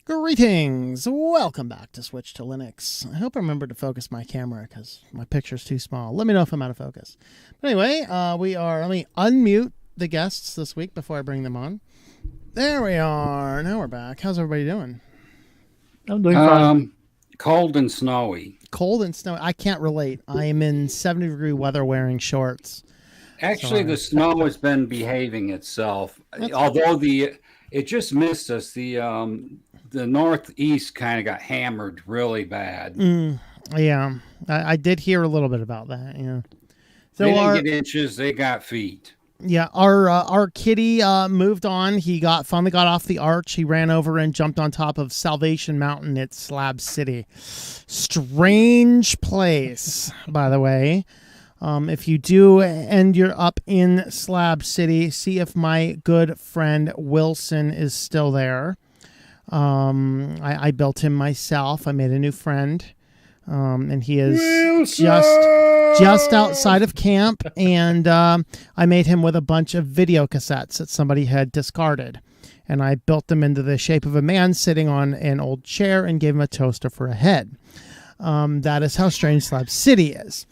Greetings! Welcome back to Switch to Linux. I hope I remember to focus my camera because my picture's too small. Let me know if I'm out of focus. But anyway, let me unmute the guests this week before I bring them on. There we are. Now we're back. How's everybody doing? I'm doing fine. Cold and snowy. Cold and snowy. I can't relate. I am in 70-degree weather wearing shorts. Actually, the snow has been behaving itself. Although it just missed us. The northeast kind of got hammered really bad. Yeah, I did hear a little bit about that. Yeah, so they didn't get inches; they got feet. Yeah, our kitty moved on. He finally got off the arch. He ran over and jumped on top of Salvation Mountain at Slab City. Strange place, by the way. If you do and you're up in Slab City, see if my good friend Wilson is still there. I built him myself. I made a new friend. And he is just outside of camp. And I made him with a bunch of video cassettes that somebody had discarded. And I built them into the shape of a man sitting on an old chair and gave him a toaster for a head. That is how strange Slab City is.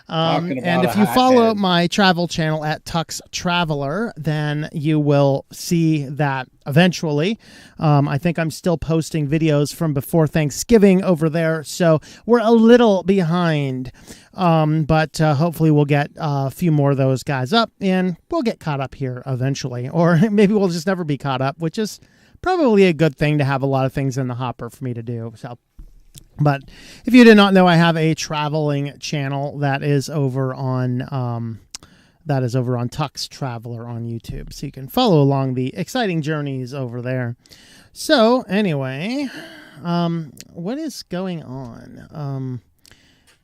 And if you follow my travel channel at Tux Traveler, then you will see that eventually. I think I'm still posting videos from before Thanksgiving over there, so we're a little behind. But hopefully we'll get a few more of those guys up, and we'll get caught up here eventually. Or maybe we'll just never be caught up, which is probably a good thing to have a lot of things in the hopper for me to do. So. But if you did not know, I have a traveling channel that is over on Tux Traveler on YouTube, so you can follow along the exciting journeys over there. So anyway, what is going on?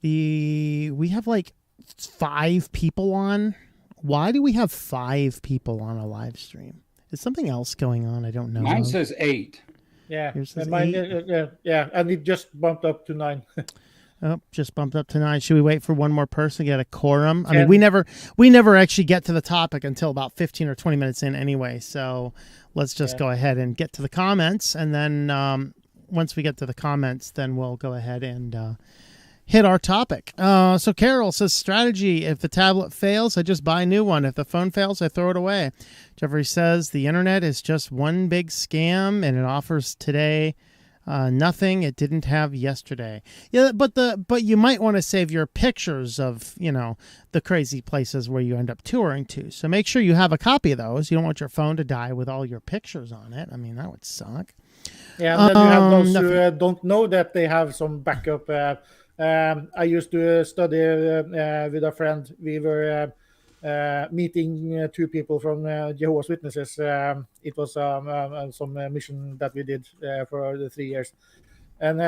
We have like 5 people on. Why do we have 5 people on a live stream? Is something else going on? I don't know. Mine says 8. Yeah, and it just bumped up to 9. Oh, just bumped up to 9. Should we wait for one more person to get a quorum? I mean, we never actually get to the topic until about 15 or 20 minutes in anyway. So let's just go ahead and get to the comments. And then once we get to the comments, then we'll go ahead and hit our topic. So Carol says, strategy: if the tablet fails, I just buy a new one. If the phone fails, I throw it away. Jeffrey says, the internet is just one big scam, and it offers today nothing it didn't have yesterday. Yeah, but you might want to save your pictures of, the crazy places where you end up touring to. So make sure you have a copy of those. You don't want your phone to die with all your pictures on it. I mean, that would suck. Yeah, and then you have those who don't know that they have some backup. I used to study with a friend. We were meeting 2 people from Jehovah's Witnesses. It was some mission that we did for the 3 years. And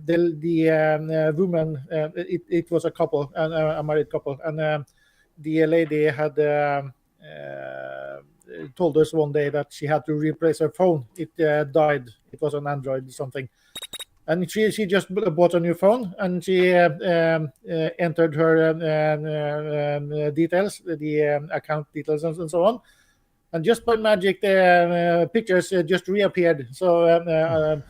the woman, it was a couple, a married couple. And the lady had told us one day that she had to replace her phone. It died. It was an Android something. And she just bought a new phone, and she entered her details, the account details, and so on. And just by magic, the pictures just reappeared. So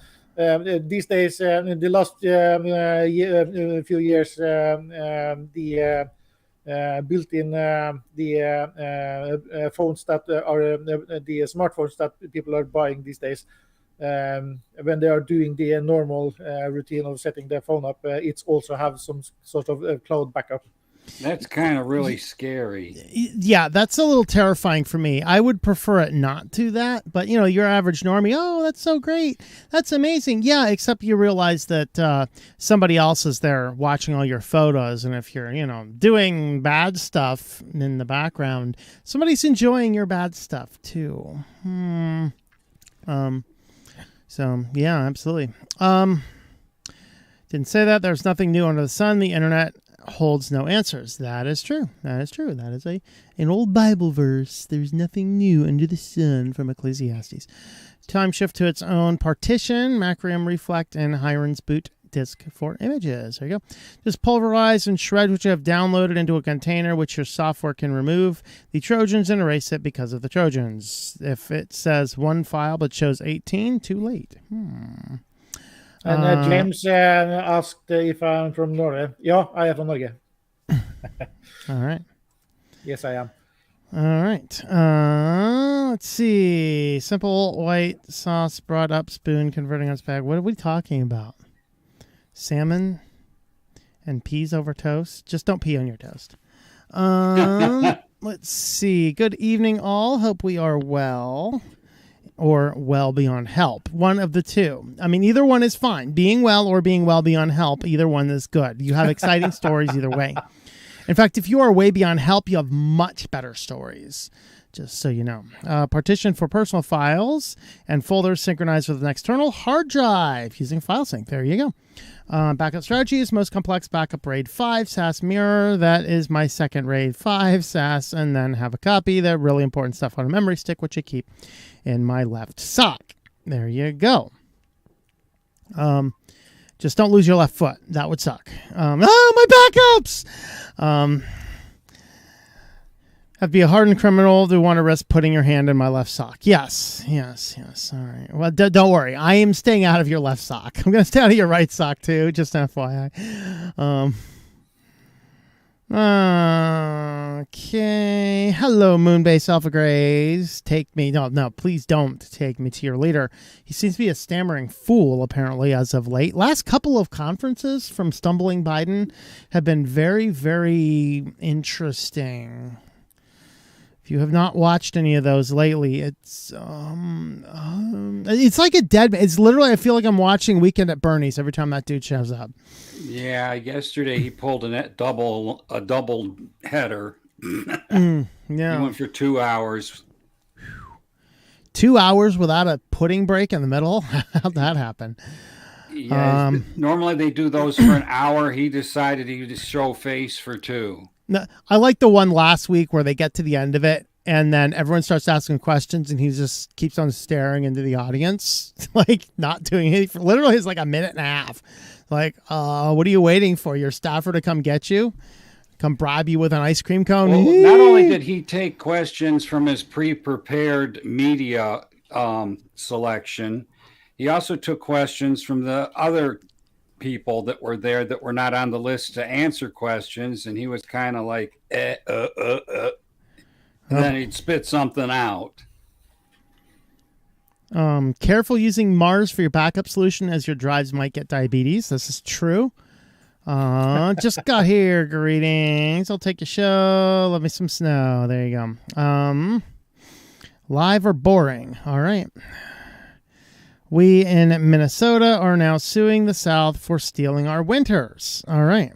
these days, in the last few years, the built-in the phones that are the smartphones that people are buying these days. When they are doing the normal routine of setting their phone up, it's also have some sort of cloud backup. That's kind of really scary. Yeah, that's a little terrifying for me. I would prefer it not to that, but your average normie, oh, that's so great, that's amazing. Yeah, except you realize that somebody else is there watching all your photos, and if you're doing bad stuff in the background, somebody's enjoying your bad stuff too. So, yeah, absolutely. Didn't say that. There's nothing new under the sun. The internet holds no answers. That is true. That is true. That is an old Bible verse. There's nothing new under the sun, from Ecclesiastes. Time shift to its own partition. Macrium Reflect and Hiron's Boot disk for images. There you go. Just pulverize and shred what you have downloaded into a container, which your software can remove the Trojans and erase it because of the Trojans. If it says 1 file but shows 18, too late. And James asked if I'm from Norway. Yeah, I am from Norway. All right. Yes, I am. All right. Let's see. Simple white sauce brought up spoon converting on spag. What are we talking about? Salmon and peas over toast? Just don't pee on your toast. Let's see. Good evening, all. Hope we are well or well beyond help. One of the two. I mean, either one is fine. Being well or being well beyond help, either one is good. You have exciting stories either way. In fact, if you are way beyond help, you have much better stories, just so you know. Partition for personal files and folders synchronized with an external hard drive using FileSync. There you go. Backup strategy is most complex backup RAID 5 SAS mirror. That is my second RAID 5 SAS, and then have a copy. The really important stuff on a memory stick, which I keep in my left sock. There you go. Just don't lose your left foot. That would suck. My backups! Have to be a hardened criminal to want to risk putting your hand in my left sock. Yes. All right. Well, don't worry. I am staying out of your left sock. I'm going to stay out of your right sock, too. Just an FYI. Okay. Hello, Moonbase Alpha Grays. Take me. No, please don't take me to your leader. He seems to be a stammering fool, apparently, as of late. Last couple of conferences from Stumbling Biden have been very, very interesting. If you have not watched any of those lately, it's like a dead. It's literally, I feel like I'm watching Weekend at Bernie's every time that dude shows up. Yeah, yesterday he pulled a double header. Yeah, He went for 2 hours. 2 hours without a pudding break in the middle. How'd that happen? Yeah, normally they do those for an hour. He decided he would show face for 2. No, I like the one last week where they get to the end of it and then everyone starts asking questions and he just keeps on staring into the audience, like not doing anything. Literally, it's like a minute and a half. Like, what are you waiting for? Your staffer to come get you? Come bribe you with an ice cream cone? Well, not only did he take questions from his pre-prepared media selection, he also took questions from the other people that were there that were not on the list to answer questions, and he was kind of like, and then he'd spit something out. Careful using Mars for your backup solution, as your drives might get diabetes. This is true. Just got here. Greetings. I'll take your show. Love me some snow. There you go. Live or boring. All right. We in Minnesota are now suing the South for stealing our winters. All right.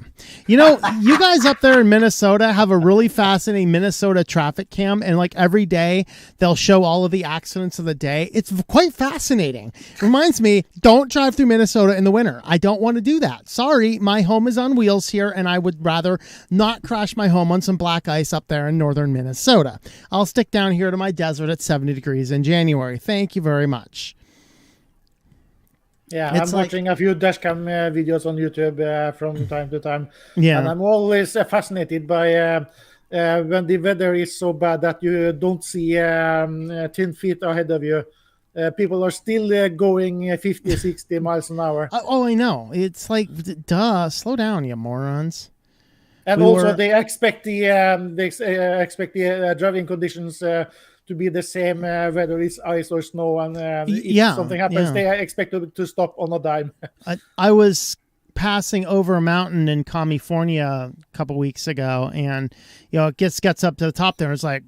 You know, you guys up there in Minnesota have a really fascinating Minnesota traffic cam, and like every day they'll show all of the accidents of the day. It's quite fascinating. Reminds me, don't drive through Minnesota in the winter. I don't want to do that. Sorry, my home is on wheels here, and I would rather not crash my home on some black ice up there in northern Minnesota. I'll stick down here to my desert at 70 degrees in January. Thank you very much. Yeah, I'm watching a few dashcam videos on YouTube from time to time. Yeah. And I'm always fascinated by when the weather is so bad that you don't see 10 feet ahead of you. People are still going 50, 60 miles an hour. Oh, I know. It's like, duh, slow down, you morons. And they expect the driving conditions to be the same, whether it's ice or snow, and if something happens, they expect to stop on a dime. I was passing over a mountain in California a couple weeks ago, and it gets up to the top there. It's like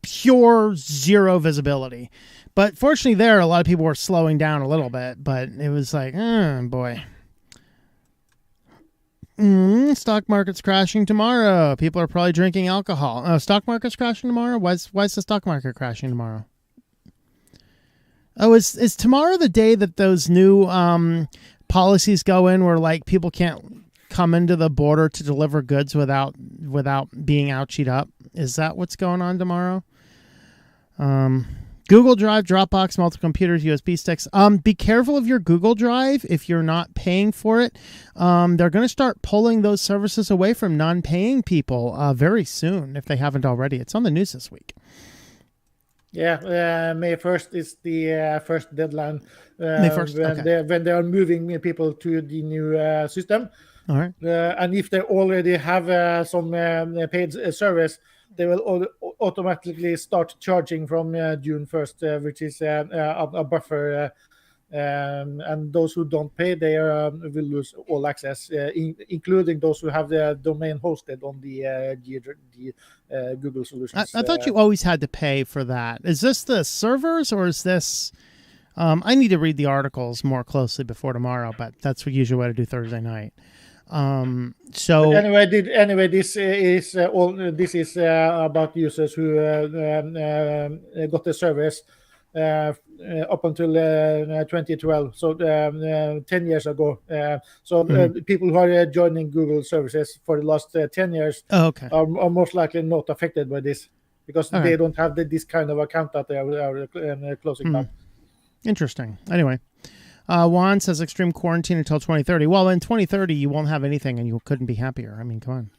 pure zero visibility. But fortunately, there a lot of people were slowing down a little bit. But it was like, boy. Stock market's crashing tomorrow. People are probably drinking alcohol. Oh, stock market's crashing tomorrow? Why's the stock market crashing tomorrow? Oh, is tomorrow the day that those new policies go in where like people can't come into the border to deliver goods without being ouchied up? Is that what's going on tomorrow? Google Drive, Dropbox, multiple computers, USB sticks. Be careful of your Google Drive if you're not paying for it. They're going to start pulling those services away from non-paying people very soon if they haven't already. It's on the news this week. Yeah, May 1st is the first deadline May 1st, when they are moving people to the new system. All right. And if they already have some paid service, they will automatically start charging from June 1st, which is a buffer. And those who don't pay, they will lose all access, including those who have the domain hosted on the Google solutions. I thought you always had to pay for that. Is this the servers or is this... I need to read the articles more closely before tomorrow, but that's usually what I do Thursday night. So but anyway, this is about users who got the service up until 2012, so 10 years ago. People who are joining Google services for the last 10 years are most likely not affected by this because they don't have this kind of account that they are closing down. Interesting. Anyway. Juan says extreme quarantine until 2030. Well, in 2030, you won't have anything and you couldn't be happier. I mean, come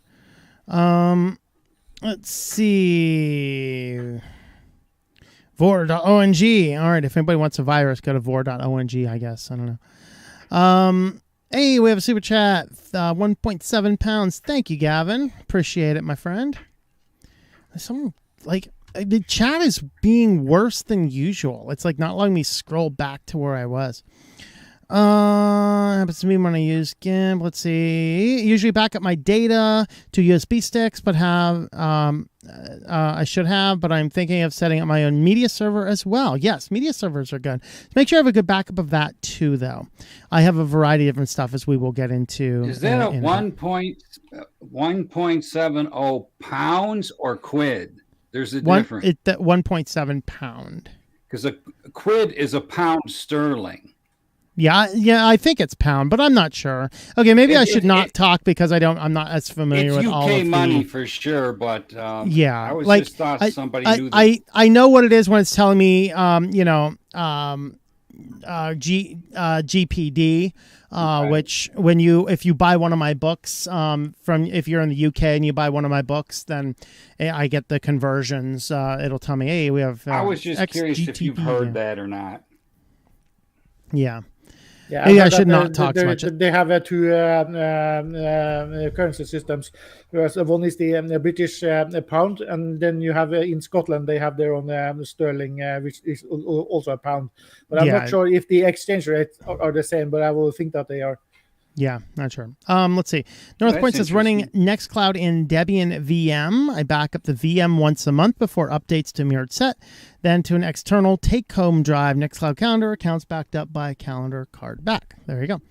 on. Let's see. Vor.ong. All right. If anybody wants a virus, go to vor.ong, I guess. I don't know. Hey, we have a super chat. 1.7 pounds. Thank you, Gavin. Appreciate it, my friend. Someone, the chat is being worse than usual. It's like not letting me scroll back to where I was. Happens to me when I use GIMP. Let's see. Usually back up my data to USB sticks, but I should have, but I'm thinking of setting up my own media server as well. Yes, media servers are good. Make sure I have a good backup of that too, though. I have a variety of different stuff as we will get into. Is that a 1.70 pounds or quid? There's a difference. 1.7 pound. Because a quid is a pound sterling. Yeah, I think it's pound, but I'm not sure. Okay, maybe I should not talk because I'm not as familiar with all of UK money for sure, but yeah, I was just thought somebody knew that. I know what it is when it's telling me, GPD, right. Which if you buy one of my books if you're in the UK and you buy one of my books, then I get the conversions. It'll tell me, hey, we have. I was just curious if you've heard that or not. Yeah. Yeah, maybe I should not talk so much. They have two currency systems. Whereas one is the British pound, and then you have in Scotland they have their own sterling, which is also a pound. But I'm not sure if the exchange rates are the same, but I will think that they are. Yeah, not sure. Let's see. North Point says running Nextcloud in Debian VM. I back up the VM once a month before updates to mirrored set, then to an external take-home drive. Nextcloud calendar accounts backed up by calendar card back. There you go.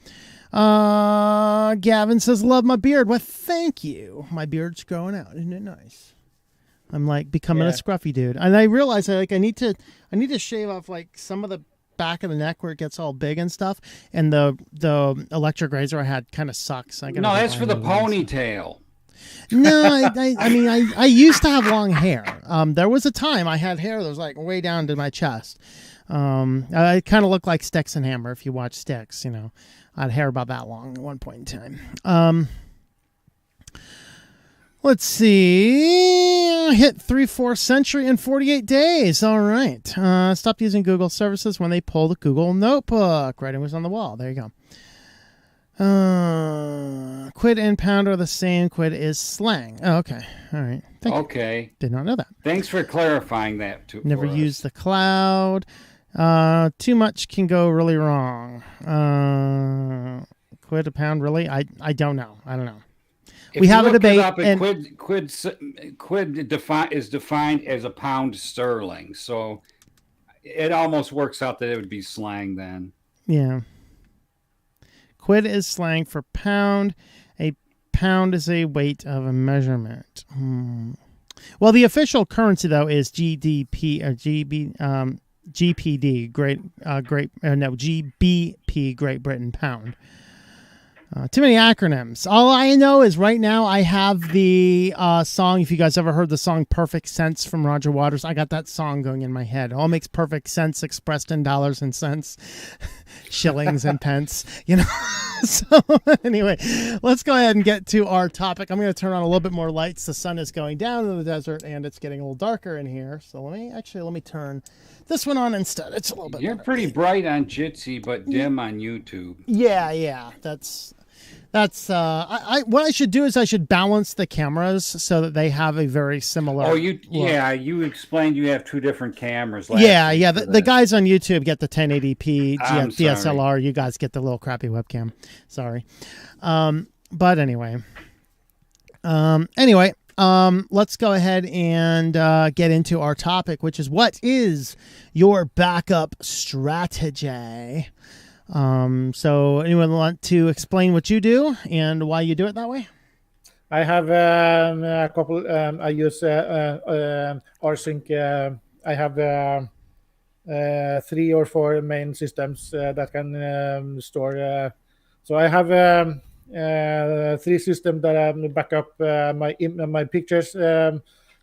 Gavin says, love my beard. Well, thank you. My beard's growing out. Isn't it nice? I'm becoming a scruffy dude. And I realize I need to shave off some of the back of the neck where it gets all big and stuff, and the electric razor I had kind of sucks. No, that's for the ponytail. No, I used to have long hair. There was a time I had hair that was way down to my chest. I kind of looked like Sticks and Hammer if you watch Sticks. I had hair about that long at one point in time. Let's see. Hit 3/4 century in 48 days. All right. Stopped using Google services when they pulled the Google Notebook. Writing was on the wall. There you go. Quid and pound are the same. Quid is slang. Oh, okay. All right. Thank you. Did not know that. Thanks for clarifying that too. Never used the cloud. Too much can go really wrong. Quid a pound, really? I don't know. I don't know. We have a debate. Quid is defined as a pound sterling, so it almost works out that it would be slang then. Yeah. Quid is slang for pound. A pound is a weight of a measurement. Well, the official currency though is GDP or GPD, GBP, Great Britain pound. Too many acronyms. All I know is right now I have the song. If you guys ever heard the song Perfect Sense from Roger Waters, I got that song going in my head. All makes perfect sense expressed in dollars and cents, shillings and pence, you know. So anyway, let's go ahead and get to our topic. I'm going to turn on a little bit more lights. The sun is going down in the desert and it's getting a little darker in here. So let me turn this one on instead. It's a little bit You're better. pretty bright on Jitsi, but dim on YouTube. Yeah. That's what I should do is I should balance the cameras so that they have a very similar. Oh, look. you explained you have two different cameras. Yeah. The guys on YouTube get the 1080p I'm DSLR. sorry. You guys get the little crappy webcam. Sorry. But anyway. Let's go ahead and get into our topic, which is what is your backup strategy? So anyone want to explain what you do and why you do it that way? I have a couple. I use rsync. I have 3 or 4 main systems that can store. So I have 3 systems that back up my pictures,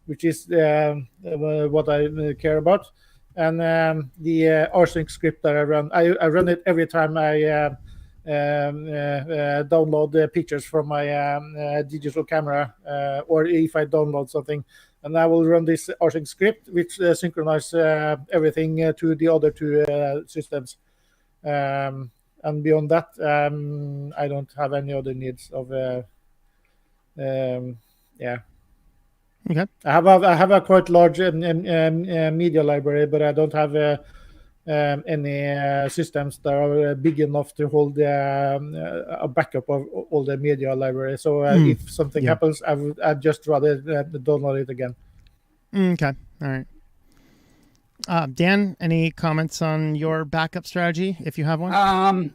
which is what I care about. And the rsync script that I run it every time I download the pictures from my digital camera, or if I download something, and I will run this rsync script, which synchronize everything to the other 2 systems. And beyond that, I don't have any other needs of. Okay. I have a quite large media library, but I don't have any systems that are big enough to hold a backup of all the media library. So if something happens, I'd just rather download it again. Okay. All right. Dan, any comments on your backup strategy, if you have one?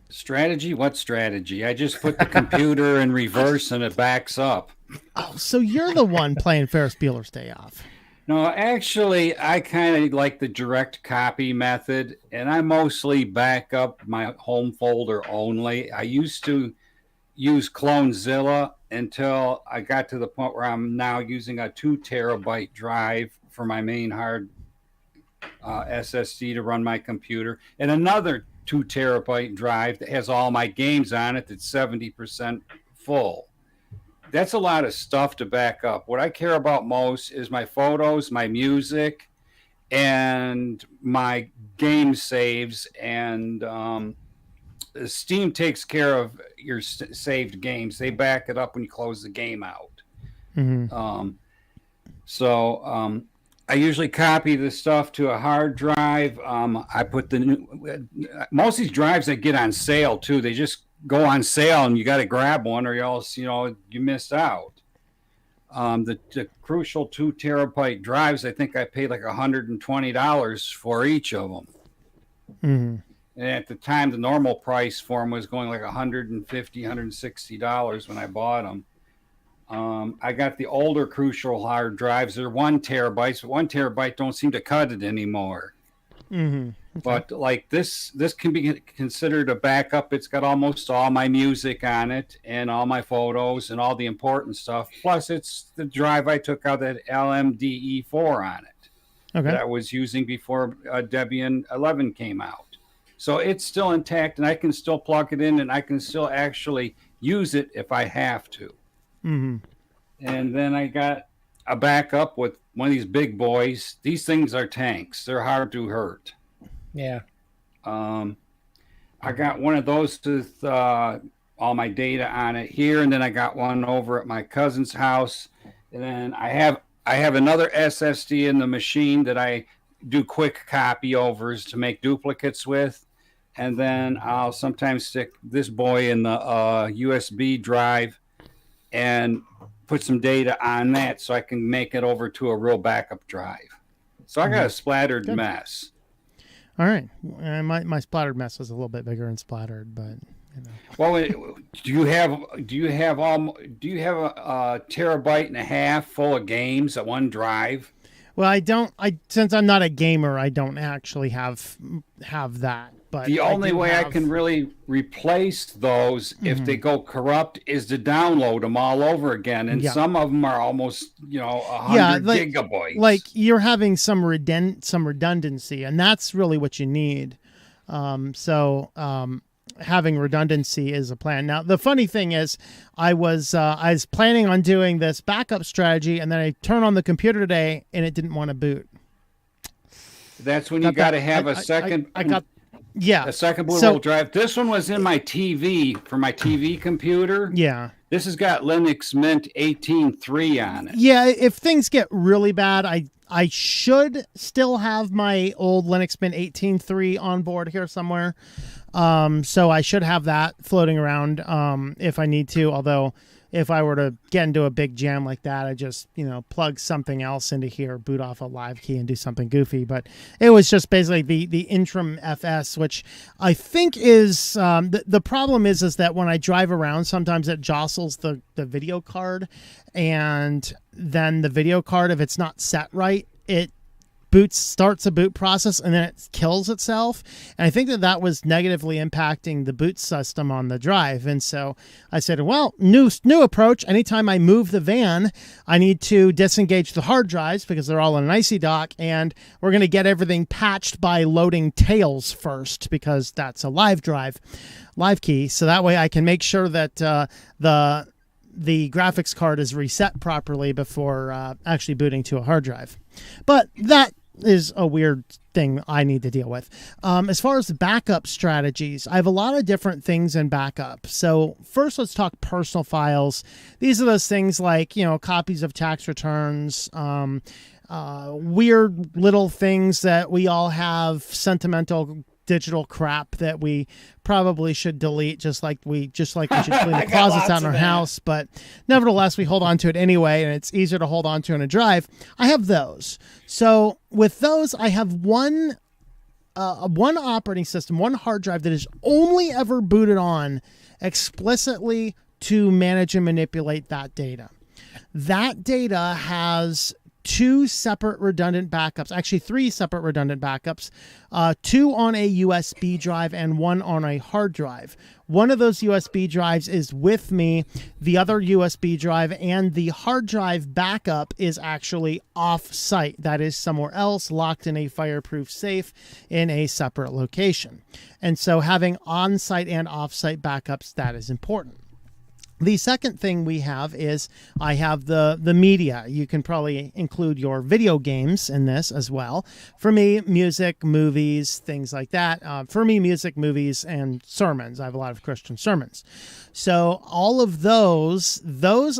Strategy? What strategy? I just put the computer in reverse and it backs up. Oh, so you're the one playing Ferris Bueller's Day Off. No, actually, I kind of like the direct copy method, and I mostly back up my home folder only. I used to use CloneZilla until I got to the point where I'm now using a 2 terabyte drive for my main hard SSD to run my computer, and another 2 terabyte drive that has all my games on it that's 70% full. That's a lot of stuff to back up. What I care about most is my photos, my music, and my game saves. And Steam takes care of your saved games. They back it up when you close the game out. Mm-hmm. I usually copy the stuff to a hard drive. I put most of these drives that get on sale too, they just go on sale and you got to grab one or else, you missed out. The crucial 2 terabyte drives, I think I paid like $120 for each of them. Mm-hmm. And at the time, the normal price for them was going like $150, $160 when I bought them. I got the older crucial hard drives. They're 1 terabyte, but 1 terabyte don't seem to cut it anymore. Mm-hmm. Okay. But like this can be considered a backup. It's got almost all my music on it and all my photos and all the important stuff. Plus, it's the drive I took out that LMDE4 on it that I was using before Debian 11 came out. So it's still intact, and I can still plug it in, and I can still actually use it if I have to. Mm-hmm. And then I got a backup with one of these big boys. These things are tanks. They're hard to hurt. Yeah. I got one of those with all my data on it here, and then I got one over at my cousin's house, and then I have another SSD in the machine that I do quick copy overs to make duplicates with, and then I'll sometimes stick this boy in the USB drive and put some data on that so I can make it over to a real backup drive. So I got a splattered mess. All right. My splattered mess was a little bit bigger and splattered, but Well, do you have a terabyte and a half full of games at one drive? Well, since I'm not a gamer, I don't actually have that. But the only way I can really replace those if they go corrupt is to download them all over again, and some of them are almost 100 gigabytes. Like you're having some redundancy, and that's really what you need. Having redundancy is a plan. Now, the funny thing is, I was planning on doing this backup strategy, and then I turned on the computer today, and it didn't want to boot. That's when you got to have a second. A second bootable drive. This one was in my TV for my TV computer. Yeah. This has got Linux Mint 18.3 on it. Yeah. If things get really bad, I should still have my old Linux Mint 18.3 on board here somewhere. So I should have that floating around if I need to. Although if I were to get into a big jam like that, I just, plug something else into here, boot off a live key and do something goofy. But it was just basically the Intrum FS, which I think is the problem is that when I drive around, sometimes it jostles the video card, and then the video card, if it's not set right, it starts a boot process and then it kills itself. And I think that was negatively impacting the boot system on the drive. And so I said, well, new approach. Anytime I move the van, I need to disengage the hard drives because they're all in an IC dock, and we're going to get everything patched by loading tails first, because that's a live key. So that way I can make sure that the graphics card is reset properly before actually booting to a hard drive. But that is a weird thing I need to deal with. As far as the backup strategies, I have a lot of different things in backup. So first, let's talk personal files. These are those things like, copies of tax returns, weird little things that we all have, sentimental digital crap that we probably should delete, just like we should clean the closets out in our house, but nevertheless we hold on to it anyway, and it's easier to hold on to in a drive. I have those. So with those, I have one operating system, one hard drive that is only ever booted on explicitly to manage and manipulate that data. That data has two separate redundant backups, actually three separate redundant backups, two on a USB drive and one on a hard drive. One of those USB drives is with me. The other USB drive and the hard drive backup is actually off-site. That is somewhere else, locked in a fireproof safe in a separate location. And so having on-site and off-site backups, that is important. The second thing we have is I have the media. You can probably include your video games in this as well. For me, music, movies, things like that. For me, music, movies, and sermons. I have a lot of Christian sermons. So all of those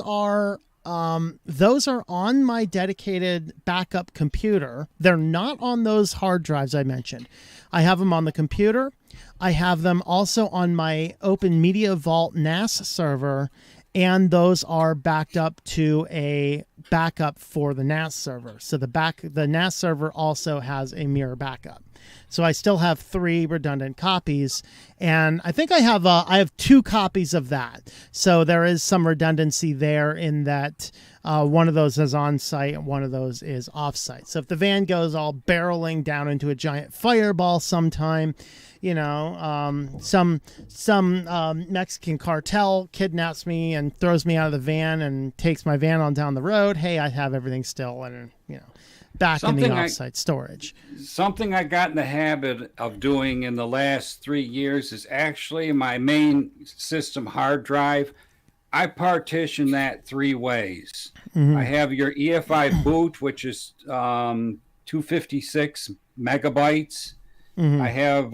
are on my dedicated backup computer. They're not on those hard drives I mentioned. I have them on the computer. I have them also on my Open Media Vault NAS server, and those are backed up to a backup for the NAS server. So the NAS server also has a mirror backup. So I still have three redundant copies, and I think I have two copies of that. So there is some redundancy there in that one of those is on-site and one of those is off-site. So if the van goes all barreling down into a giant fireball sometime, some Mexican cartel kidnaps me and throws me out of the van and takes my van on down the road, hey, I have everything still and back in the off-site storage. Something I got in the habit of doing in the last 3 years is actually my main system hard drive. I partition that three ways. Mm-hmm. I have your EFI boot, which is 256 megabytes. Mm-hmm. I have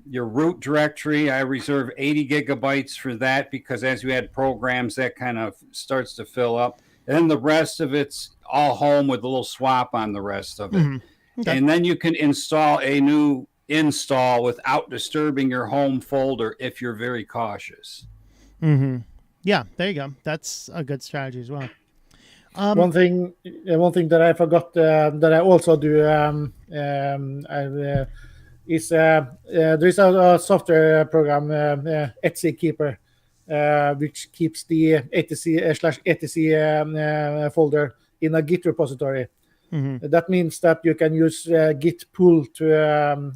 your root directory. I reserve 80 gigabytes for that because as you add programs, that kind of starts to fill up. And then the rest of it's all home with a little swap on the rest of it. Mm-hmm. Okay. And then you can install a new install without disturbing your home folder if you're very cautious. Mm-hmm. Yeah, there you go. That's a good strategy as well. One thing that I forgot that I also do is there is a software program, Etsy Keeper, which keeps the etc/etc folder in a Git repository. That means that you can use git pull to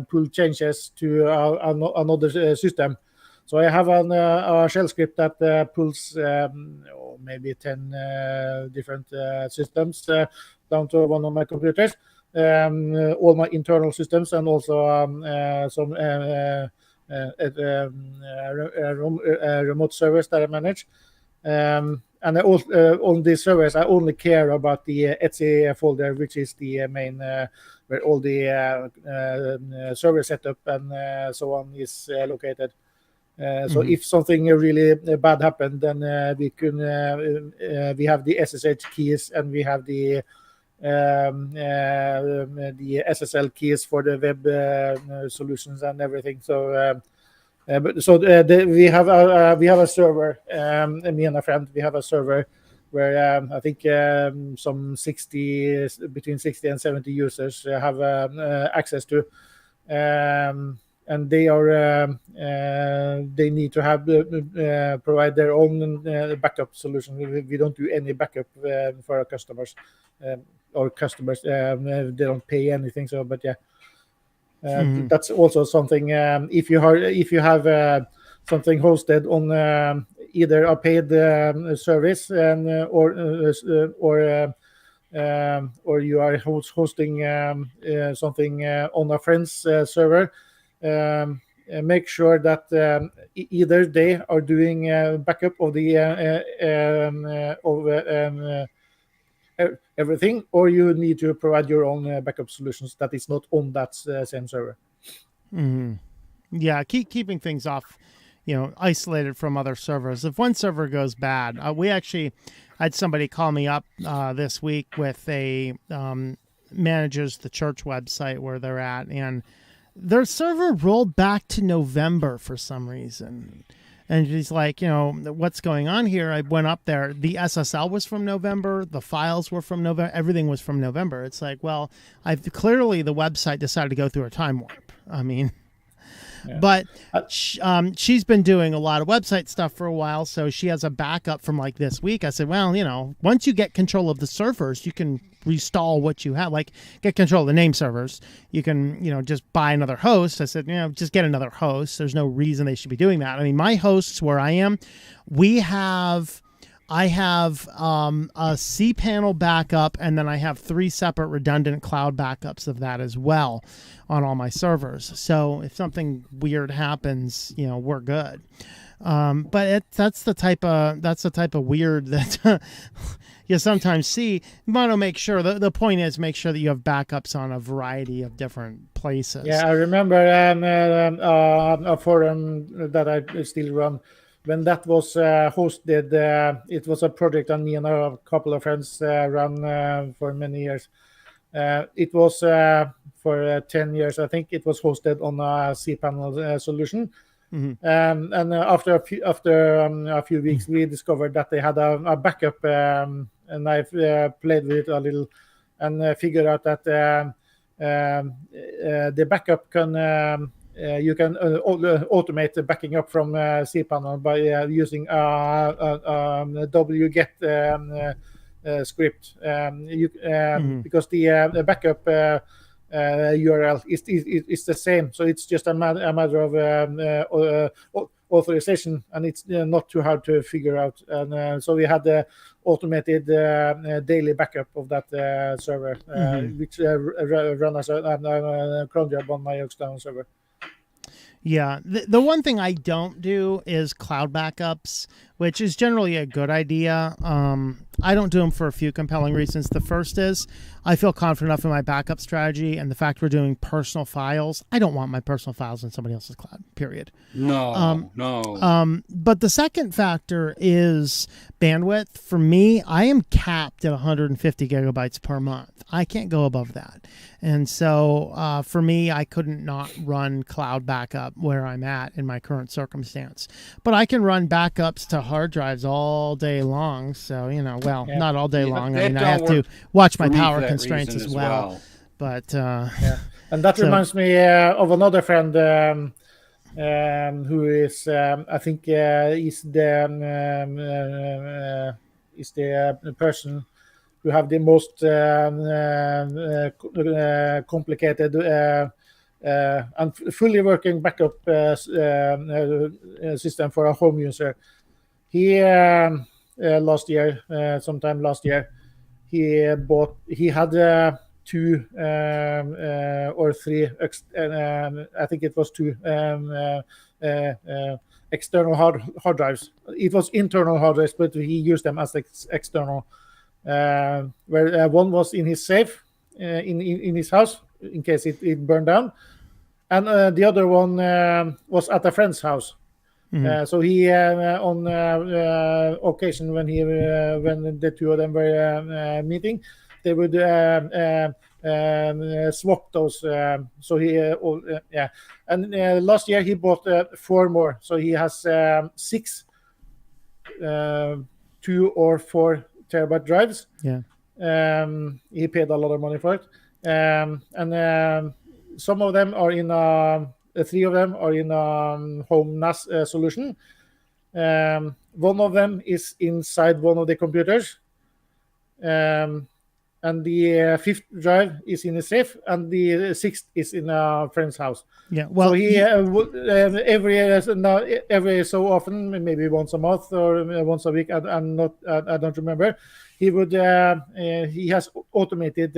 pull changes to another system. So I have a shell script that pulls maybe 10 different systems down to one of my computers, all my internal systems, and also some remote servers that I manage. And I also, on these servers, I only care about the Etsy folder, which is the main where all the server setup and so on is located. So if something really bad happened, then we have the SSH keys, and we have the SSL keys for the web solutions and everything. So we have a server. Me and a friend, we have a server where I think some between 60 and 70 users have access to. And they need to have provide their own backup solution. We don't do any backup for our customers, or customers they don't pay anything. So, but yeah, that's also something. If you have something hosted on either a paid service or you are hosting something on a friend's server. Make sure that either they are doing backup of the everything, or you need to provide your own backup solutions that is not on that same server. Yeah, keeping things off, isolated from other servers. If one server goes bad, we actually had somebody call me up this week with a manages the church website where they're at, and their server rolled back to November for some reason. And he's like, what's going on here? I went up there. The SSL was from November. The files were from November. Everything was from November. It's like, well, clearly the website decided to go through a time warp. I mean, yeah. But she's been doing a lot of website stuff for a while, so she has a backup from like this week. I said, well, once you get control of the servers, you can restall what you have, like get control of the name servers. You can, just buy another host. I said, just get another host. There's no reason they should be doing that. I mean, my hosts where I am, I have a cPanel backup, and then I have 3 separate redundant cloud backups of that as well on all my servers. So if something weird happens, we're good. But that's the type of weird that you sometimes see. You want to make sure. The point is make sure that you have backups on a variety of different places. Yeah, I remember a forum that I still run. When that was hosted, it was a project on me and a couple of friends run for many years. It was for 10 years, I think. It was hosted on a cPanel solution. And after a few weeks, we discovered that they had a backup, and I played with it a little and figured out that the backup can you can automate the backing up from cPanel by using a wget script. Because the backup URL is the same, so it's just a matter of authorization, and it's not too hard to figure out. And so we had the automated daily backup of that server, which run as a cron job on my external server. Yeah, the one thing I don't do is cloud backups, which is generally a good idea. I don't do them for a few compelling reasons. The first is I feel confident enough in my backup strategy, and the fact we're doing personal files. I don't want my personal files in somebody else's cloud, period. No. But the second factor is bandwidth. For me, I am capped at 150 gigabytes per month. I can't go above that. And so for me, I couldn't not run cloud backup where I'm at in my current circumstance. But I can run backups to hard drives all day long. So, not all day long. I mean, I have to watch my power constraints as well. But and that reminds me of another friend who is, I think, is the person who have the most complicated and fully working backup system for a home user. He sometime last year, he had two or three, I think it was two external hard drives. It was internal hard drives, but he used them as external. Where one was in his safe in his house in case it burned down, and the other one was at a friend's house. So he on occasion when the two of them were meeting, they would swap those. So he and last year he bought 4 more. So he has 6 2 or 4 terabyte drives. Yeah. He paid a lot of money for it, and some of them are in 3 of them are in home NAS solution. One of them is inside one of the computers, and the 5th drive is in a safe, and the 6th is in a friend's house. Yeah, well, so he every so often, maybe once a month or once a week, I don't remember. He would he has automated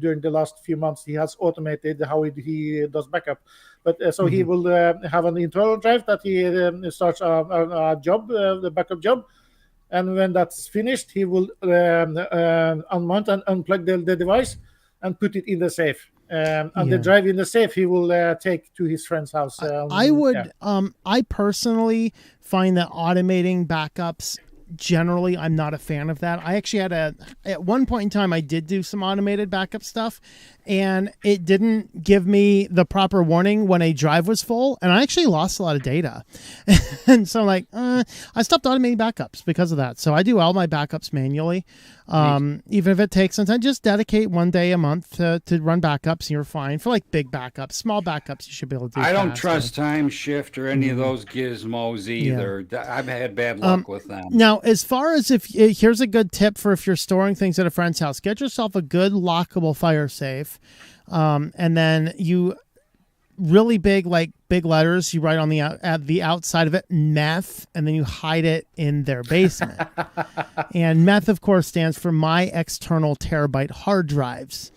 during the last few months. He has automated how he does backup, but so he will have an internal drive that he starts a job, the backup job. And when that's finished, he will unmount and unplug the device and put it in the safe. And the drive in the safe he will take to his friend's house. I personally find that automating backups, generally, I'm not a fan of that. I actually at one point in time, I did do some automated backup stuff, and it didn't give me the proper warning when a drive was full, and I actually lost a lot of data. And so I'm like, I stopped automating backups because of that. So I do all my backups manually. Even if it takes some time, just dedicate 1 day a month to run backups, and you're fine. For like big backups, small backups, you should be able to do. I don't trust Time Shift or any of those gizmos either. Yeah. I've had bad luck with them. Now, as far as here's a good tip for if you're storing things at a friend's house, get yourself a good lockable fire safe. And then you really big letters, you write on at the outside of it, meth, and then you hide it in their basement. And meth, of course, stands for my external terabyte hard drives.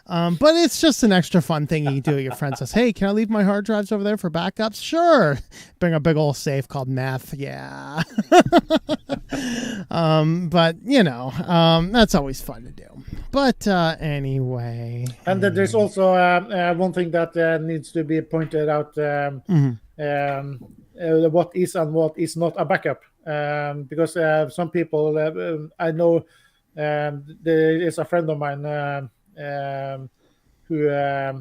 But it's just an extra fun thing you can do at your friend's house. Hey, can I leave my hard drives over there for backups? Sure. Bring a big old safe called meth. Yeah. But that's always fun to do. But anyway. And then there's also one thing that needs to be pointed out. What is and what is not a backup. Because some people, I know there is a friend of mine who I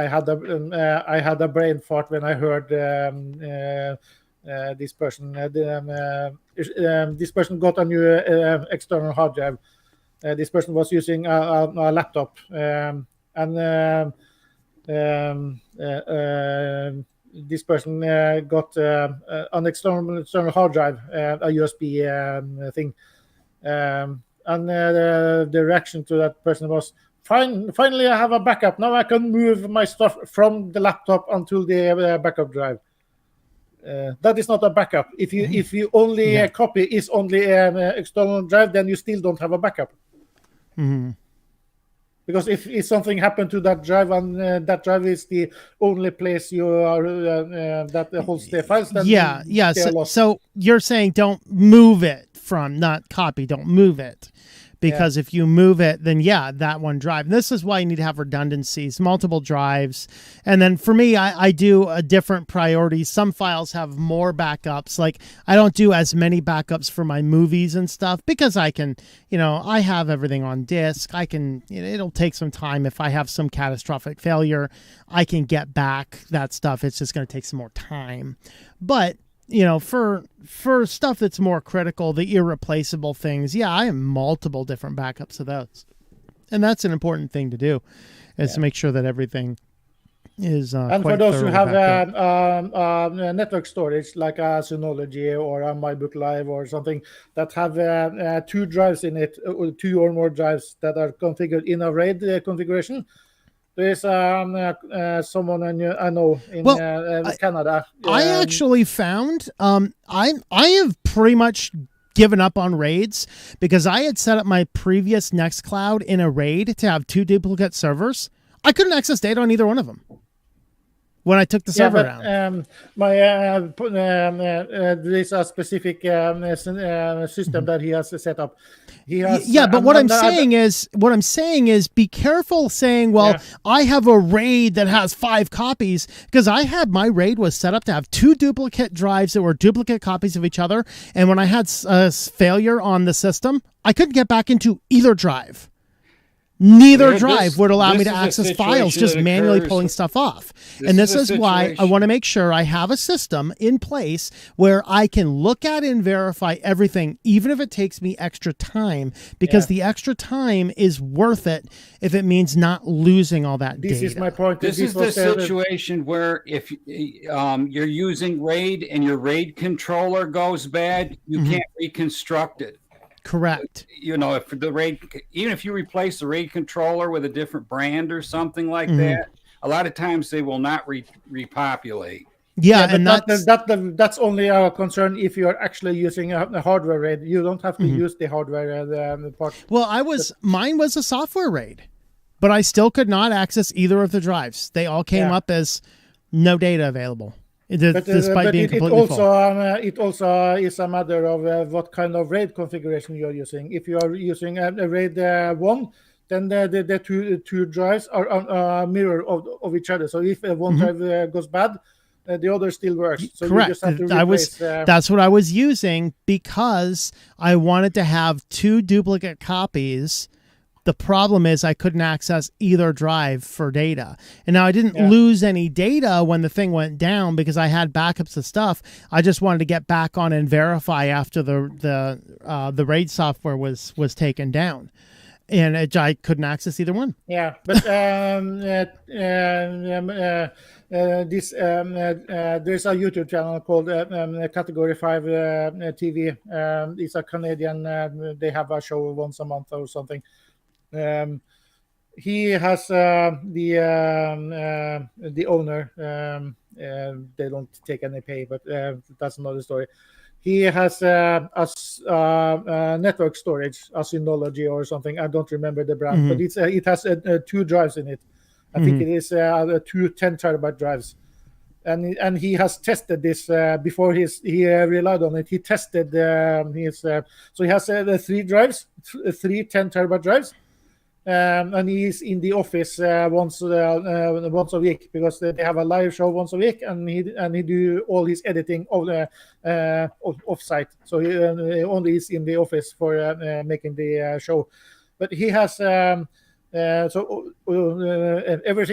had a brain fart when I heard this person. This person got a new external hard drive. This person was using a laptop, and this person got an external hard drive, a USB thing. And the reaction to that person was, finally I have a backup. Now I can move my stuff from the laptop onto the backup drive. That is not a backup. If you only copy is only an external drive, then you still don't have a backup. Because if something happened to that drive, and that drive is the only place you are that holds the files, then so you're saying don't move it from, not copy, don't move it. Because if you move it, then that one drive. And this is why you need to have redundancies, multiple drives. And then for me, I do a different priority. Some files have more backups. Like I don't do as many backups for my movies and stuff because I can, I have everything on disk. I can, it'll take some time. If I have some catastrophic failure, I can get back that stuff. It's just going to take some more time. But for stuff that's more critical, the irreplaceable things, I have multiple different backups of those. And that's an important thing to do, is to make sure that everything is And for quite those who thoroughly have backed up. network storage like a Synology or a MyBook Live or something that have 2 drives in it, or 2 or more drives that are configured in a RAID configuration, there is someone I know in Well, Canada. I actually found I have pretty much given up on raids because I had set up my previous Nextcloud in a raid to have 2 duplicate servers. I couldn't access data on either one of them when I took the server down. There's a specific system that he has set up. He has, but what I'm saying is be careful saying, well, I have a RAID that has 5 copies, because I had my RAID was set up to have 2 duplicate drives that were duplicate copies of each other. And when I had a failure on the system, I couldn't get back into either drive. Neither drive would allow me to access files, just manually pulling stuff off. And this is why I want to make sure I have a system in place where I can look at and verify everything, even if it takes me extra time, because the extra time is worth it if it means not losing all that data. This is my point. This is the situation where if you're using RAID and your RAID controller goes bad, you can't reconstruct it. Correct. You know, if the RAID, even if you replace the RAID controller with a different brand or something like that, a lot of times they will not repopulate. Yeah, and that's only a concern if you are actually using a hardware RAID. You don't have to use the hardware part. Well, mine was a software RAID, but I still could not access either of the drives. They all came up as no data available. Despite being completely full. It also is a matter of what kind of RAID configuration you're using. If you are using a RAID 1, then the two drives are a mirror of each other. So if one drive goes bad, the other still works. So correct. You just have to replace, that's what I was using because I wanted to have 2 duplicate copies. The problem is I couldn't access either drive for data. And now I didn't lose any data when the thing went down because I had backups of stuff. I just wanted to get back on and verify after the RAID software was taken down. And I couldn't access either one. Yeah, but there's a YouTube channel called Category 5 TV. It's a Canadian. They have a show once a month or something. He has the owner. They don't take any pay, but that's another story. He has a network storage, a Synology or something. I don't remember the brand, but it has 2 drives in it. I think it is 2 10-terabyte drives. And he has tested this before he relied on it. He tested so he has 3 drives, 3 10-terabyte drives. And he's in the office once a week because they have a live show once a week, and he do all his editing of the off-site. So he only is in the office for making the show. But he has everything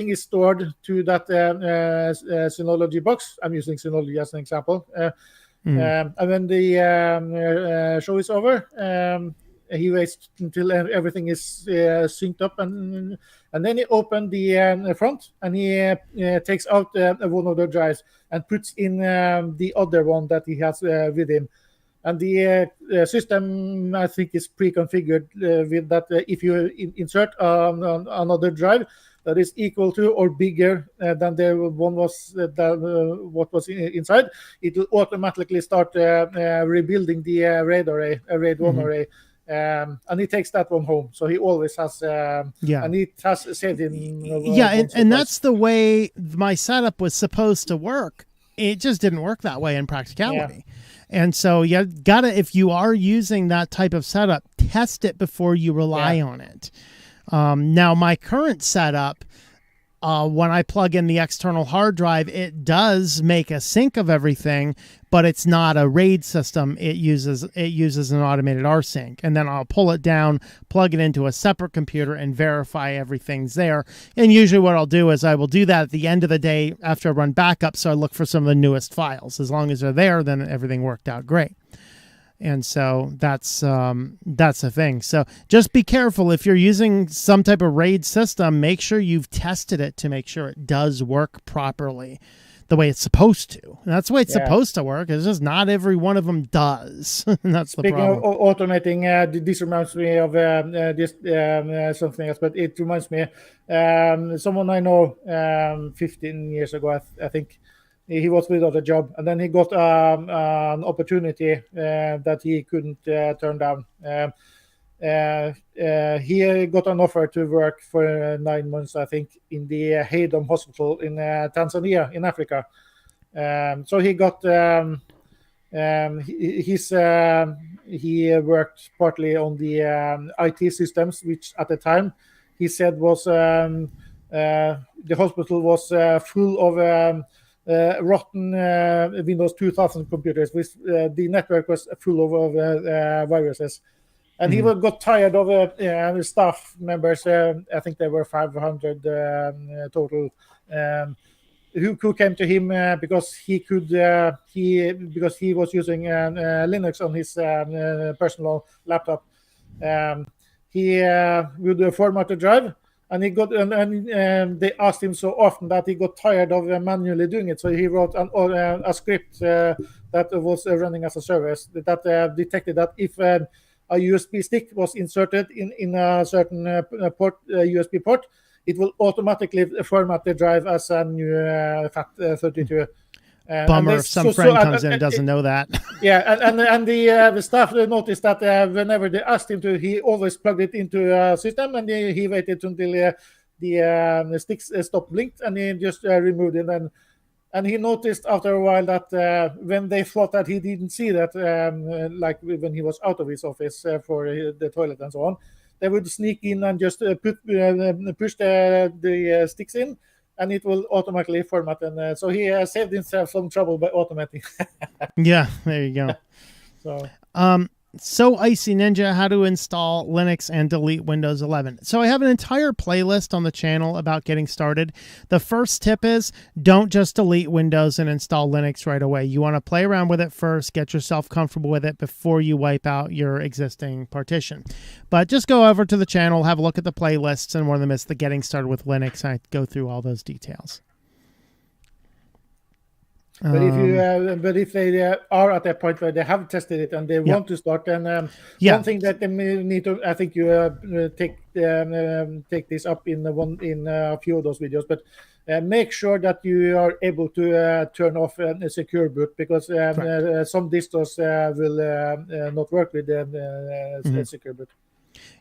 is stored to that Synology box. I'm using Synology as an example. And when the show is over, he waits until everything is synced up, and then he opens the front, and he takes out one of the drives and puts in the other one that he has with him. And the system, I think, is pre-configured with that. If you insert another drive that is equal to or bigger than the one was what was inside, it will automatically start rebuilding the RAID array, a RAID 1 array. And he takes that one home, so he always has and it has saved him. And that's the way my setup was supposed to work. It just didn't work that way in practicality. And so you gotta, if you are using that type of setup, test it before you rely on it. Now my current setup, when I plug in the external hard drive, it does make a sync of everything, but it's not a RAID system. It uses an automated rsync, and then I'll pull it down, plug it into a separate computer, and verify everything's there. And usually what I'll do is I will do that at the end of the day after I run backup, so I look for some of the newest files. As long as they're there, then everything worked out great. And so that's the thing. So just be careful if you're using some type of RAID system. Make sure you've tested it to make sure it does work properly, the way it's supposed to. And that's the way it's supposed to work. It's just not every one of them does. And that's the problem. Speaking of automating, this reminds me of something else, but it reminds me someone I know 15 years ago, I think. He was without a job, and then he got an opportunity that he couldn't turn down. He got an offer to work for 9 months, I think, in the Haydom Hospital in Tanzania, in Africa. So he got he worked partly on the IT systems, which at the time he said was the hospital was full of rotten Windows 2000 computers. With the network was full of viruses. And he got tired of staff members. I think there were 500 total, who came to him because he could because he was using Linux on his personal laptop. He would format the drive, and he got and they asked him so often that he got tired of manually doing it. So he wrote a script that was running as a service that detected that if a USB stick was inserted in a certain USB port, it will automatically format the drive as a new FAT32. Bummer if some friend comes in and doesn't know that. Yeah, and the staff noticed that whenever they asked him to, he always plugged it into a system, and he waited until the sticks stopped blinked, and he just removed it. And he noticed after a while that when they thought that he didn't see that, like when he was out of his office for the toilet and so on, they would sneak in and just push the sticks in, and it will automatically format. And so he saved himself some trouble by automating. Yeah, there you go. So Icy Ninja, how to install Linux and delete Windows 11. So I have an entire playlist on the channel about getting started. The first tip is don't just delete Windows and install Linux right away. You want to play around with it first, get yourself comfortable with it before you wipe out your existing partition. But just go over to the channel, have a look at the playlists, and one of them is the Getting Started with Linux. I go through all those details. But if they are at that point where they have tested it and they want to start, then one thing that they need to, I think you take this up in a few of those videos, but make sure that you are able to turn off a secure boot, because some distros will not work with secure boot.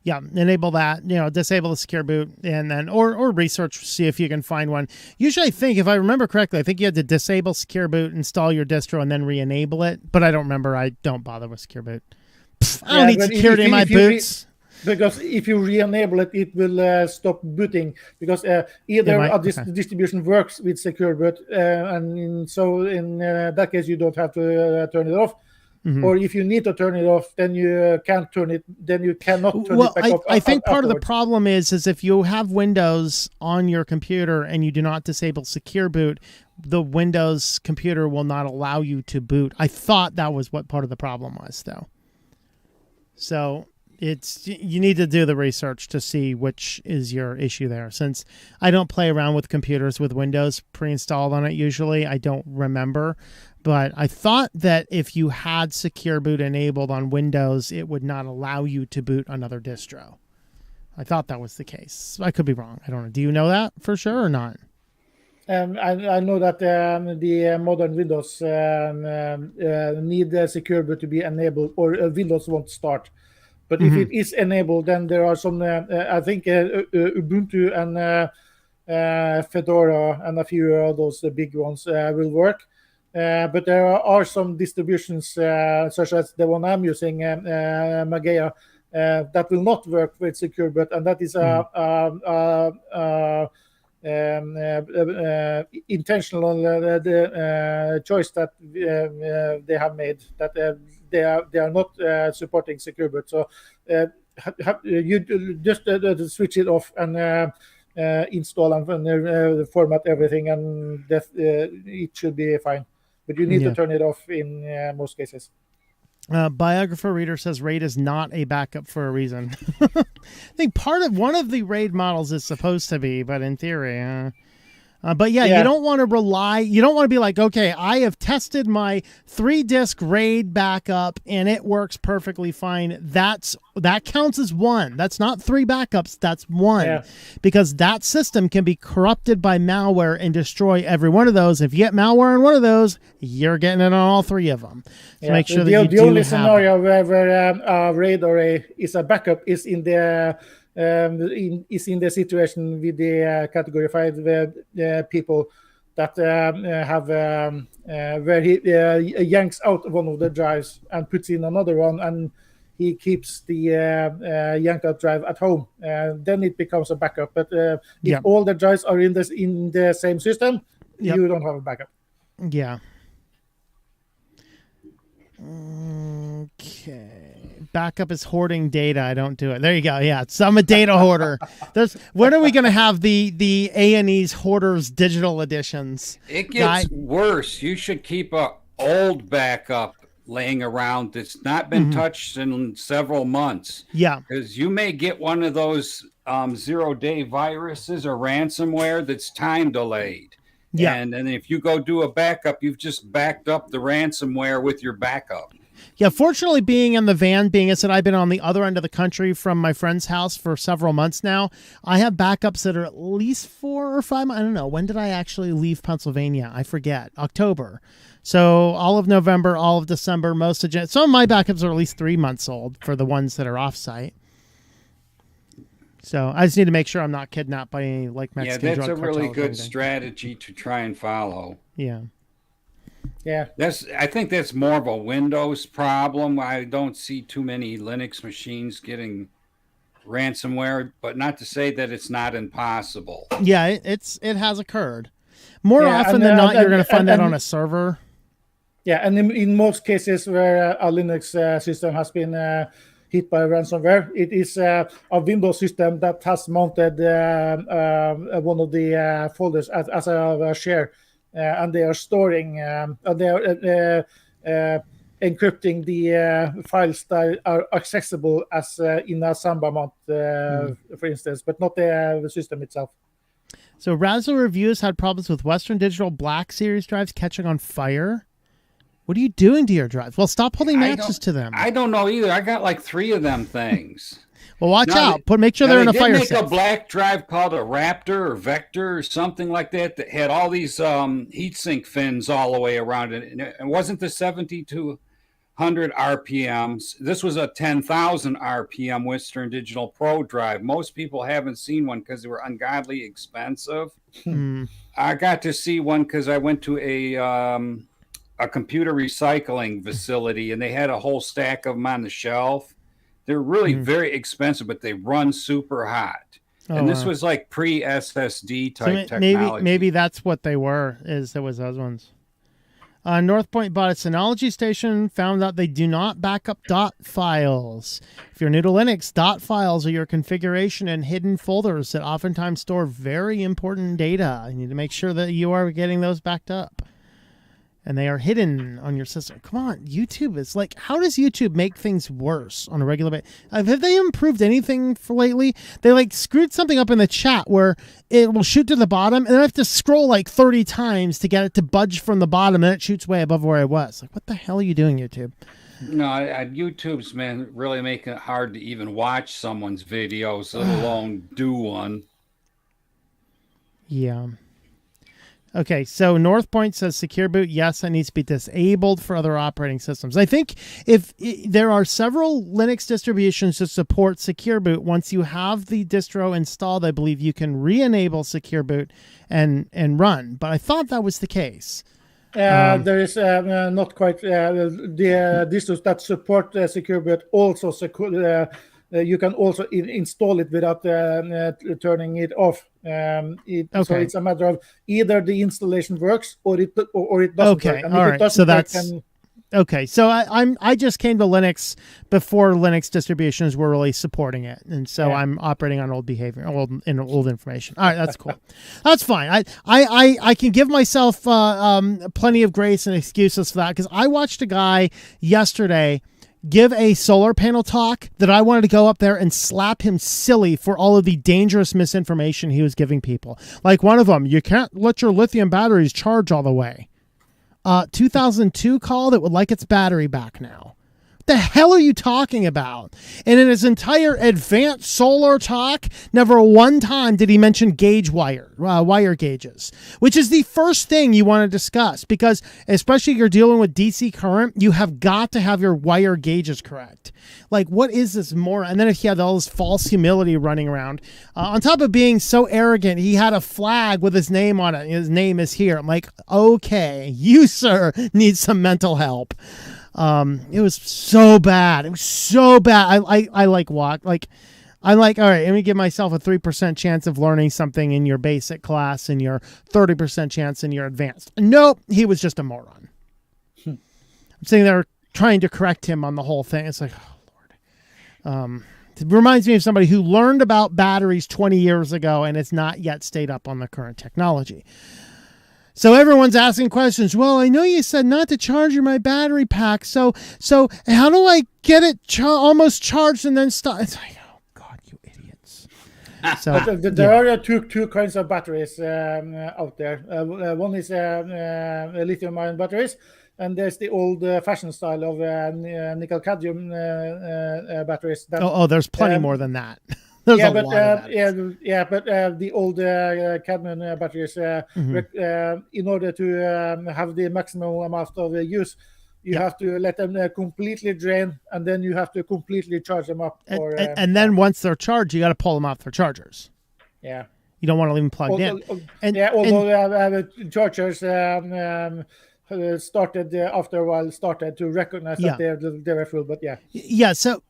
Yeah, enable that, disable the secure boot, and then, or research, see if you can find one. Usually, I think, if I remember correctly, I think you had to disable secure boot, install your distro, and then re-enable it. But I don't remember. I don't bother with secure boot. I don't need security in my boots. Because if you re-enable it, it will stop booting, because either distribution works with secure boot, and so in that case, you don't have to turn it off. Or if you need to turn it off, then you can't turn it. Then you cannot turn it back off. I think part of the problem is if you have Windows on your computer and you do not disable secure boot, the Windows computer will not allow you to boot. I thought that was what part of the problem was, though. So you need to do the research to see which is your issue there. Since I don't play around with computers with Windows pre-installed on it usually, I don't remember. But I thought that if you had secure boot enabled on Windows, it would not allow you to boot another distro. I thought that was the case. I could be wrong. I don't know. Do you know that for sure or not? I know that the modern Windows need secure boot to be enabled, or Windows won't start. But if it is enabled, then there are some, I think Ubuntu and Fedora and a few of those big ones will work. But there are some distributions, such as the one I'm using, Mageia, that will not work with secure boot, and that is intentional choice that they have made, that they are not supporting secure boot. So you just switch it off and install and format everything, and it should be fine. But you need to turn it off in most cases. Biographer Reader says RAID is not a backup for a reason. I think one of the RAID models is supposed to be, but in theory, but yeah, you don't want to be like, okay, I have tested my 3-disc RAID backup and it works perfectly fine. That counts as one. That's not 3 backups. That's one, because that system can be corrupted by malware and destroy every one of those. If you get malware on one of those, you're getting it on all 3 of them. So make sure that the only scenario where RAID is a backup is in the situation with the category 5 people that have where he yanks out one of the drives and puts in another one, and he keeps the yanked out drive at home. Then it becomes a backup. But if all the drives are in the same system, you don't have a backup. Yeah. Okay. Backup is hoarding data. I don't do it. There you go. Yeah, so I'm a data hoarder. When are we going to have the A&E's Hoarders digital editions? It gets worse. You should keep a old backup laying around that's not been touched in several months. Yeah. Because you may get one of those 0-day viruses or ransomware that's time delayed. Yeah. And then if you go do a backup, you've just backed up the ransomware with your backup. Yeah, fortunately, being in the van, being as that I've been on the other end of the country from my friend's house for several months now, I have backups that are at least 4 or 5 months. I don't know. When did I actually leave Pennsylvania? I forget. October. So all of November, all of December, most of January. Some of my backups are at least 3 months old for the ones that are off-site. So I just need to make sure I'm not kidnapped by any Mexican drug cartels. Yeah, that's a really good strategy to try and follow. Yeah. Yeah. I think that's more of a Windows problem. I don't see too many Linux machines getting ransomware, but not to say that it's not impossible. Yeah, it has occurred. More often than not, you're going to find that on a server. Yeah, and in most cases where a Linux system has been hit by ransomware, it is a Windows system that has mounted one of the folders as a share, and they are storing, they are encrypting the files that are accessible as in a Samba mount, for instance, but not the system itself. So Razzle Reviews had problems with Western Digital Black Series drives catching on fire. What are you doing to your drives? Well, stop holding matches to them. I don't know either. I got like 3 of them things. Well, watch out. Make sure they're in a fire safe. They make a black drive called a Raptor or Vector or something like that had all these heatsink fins all the way around it. And it wasn't the 7,200 RPMs. This was a 10,000 RPM Western Digital Pro drive. Most people haven't seen one because they were ungodly expensive. I got to see one because I went to a computer recycling facility, and they had a whole stack of them on the shelf. They're really very expensive, but they run super hot. And this was like pre-SSD type technology. Maybe that's what they were, it was those ones. North Point bought a Synology station, found out they do not back up .dot files. If you're new to Linux, .dot files are your configuration and hidden folders that oftentimes store very important data. You need to make sure that you are getting those backed up. And they are hidden on your system. Come on, YouTube is like, how does YouTube make things worse on a regular basis? Have they improved anything for lately? They screwed something up in the chat where it will shoot to the bottom, and then I have to scroll 30 times to get it to budge from the bottom, and it shoots way above where I was. What the hell are you doing, YouTube? No, YouTube's really making it hard to even watch someone's videos, let alone do one. Yeah. Okay, so North Point says secure boot, yes, that needs to be disabled for other operating systems. I think if there are several Linux distributions that support secure boot, once you have the distro installed, I believe you can re-enable secure boot and run. But I thought that was the case. There is not quite the distros that support secure boot also you can also install it without turning it off. So it's a matter of either the installation works or it doesn't work. And all right. So that's okay. So I just came to Linux before Linux distributions were really supporting it, and so I'm operating on old behavior, old information. All right, that's cool. That's fine. I can give myself plenty of grace and excuses for that, because I watched a guy yesterday give a solar panel talk that I wanted to go up there and slap him silly for all of the dangerous misinformation he was giving people. Like one of them, you can't let your lithium batteries charge all the way. 2002 call that would like its battery back now. The hell are you talking about? And in his entire advanced solar talk, never one time did he mention wire gauges, which is the first thing you want to discuss, because especially if you're dealing with DC current, you have got to have your wire gauges correct. Like, what is this more? And then if he had all this false humility running around, on top of being so arrogant, he had a flag with his name on it. His name is here. I'm like, okay, you, sir, need some mental help. It was so bad. It was so bad. I like walk. Like, I'm like, all right, let me give myself a 3% chance of learning something in your basic class and your 30% chance in your advanced. Nope. He was just a moron. I'm sitting there trying to correct him on the whole thing. It's like, oh Lord. It reminds me of somebody who learned about batteries 20 years ago and has not yet stayed up on the current technology. So everyone's asking questions. Well, I know you said not to charge my battery pack. So how do I get it almost charged and then stop? It's like, oh God, you idiots. So there are two kinds of batteries out there. One is lithium-ion batteries, and there's the old-fashioned style of nickel-cadmium batteries. There's plenty more than that. There's a lot of that. But the old cadmium batteries, in order to have the maximum amount of use, you have to let them completely drain, and then you have to completely charge them up. And then once they're charged, you got to pull them off their chargers. Yeah. You don't want to leave them plugged in. Although chargers started after a while to recognize that they were full, but yeah. Yeah. So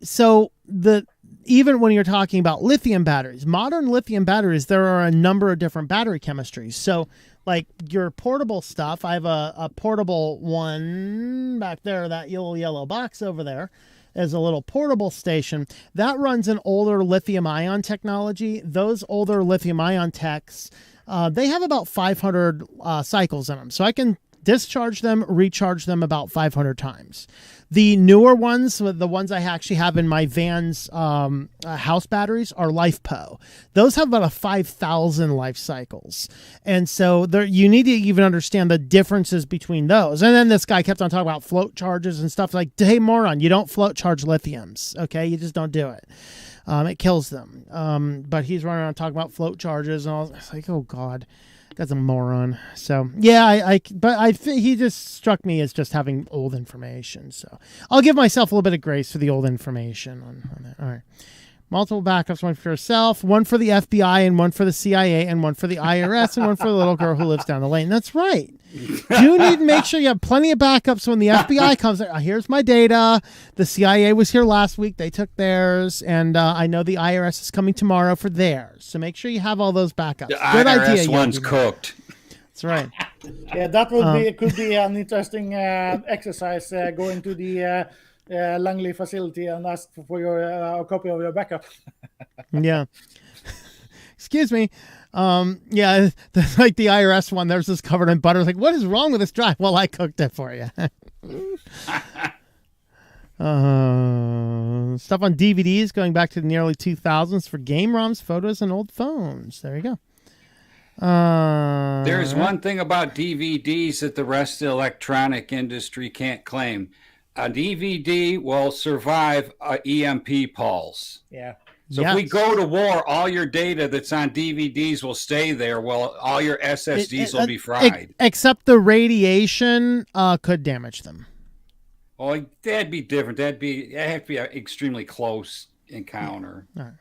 even when you're talking about lithium batteries, modern lithium batteries, there are a number of different battery chemistries. So like your portable stuff, I have a portable one back there, that little yellow box over there is a little portable station that runs an older lithium ion technology. Those older lithium ion techs, they have about 500 cycles in them. So I can discharge them, recharge them about 500 times. The newer ones, the ones I actually have in my van's house batteries, are LifePo. Those have about 5,000 life cycles. And so you need to even understand the differences between those. And then this guy kept on talking about float charges and stuff like, hey, moron, you don't float charge lithiums, okay? You just don't do it. It kills them. But he's running around talking about float charges and all. It's like, oh, God. That's a moron. So yeah, he just struck me as just having old information. So I'll give myself a little bit of grace for the old information on that. All right. Multiple backups, one for yourself, one for the FBI, and one for the CIA, and one for the IRS, and one for the little girl who lives down the lane. That's right. You need to make sure you have plenty of backups when the FBI comes. Here's my data. The CIA was here last week. They took theirs, and I know the IRS is coming tomorrow for theirs. So make sure you have all those backups. The Good IRS idea. one's cooked. That's right. Yeah, that could be an interesting exercise, going to the Langley facility and ask for your a copy of your backup. Yeah. Excuse me. Yeah, like the IRS one, there's this covered in butter. It's like, what is wrong with this drive? Well, I cooked it for you. Stuff on DVDs going back to the early 2000s for game ROMs, photos, and old phones. There you go. There's one thing about DVDs that the rest of the electronic industry can't claim. A DVD will survive a EMP pulse. Yeah. So if we go to war, all your data that's on DVDs will stay there. Well, all your SSDs will be fried. Except the radiation could damage them. Oh, that'd be different. That'd have to be an extremely close encounter. All right.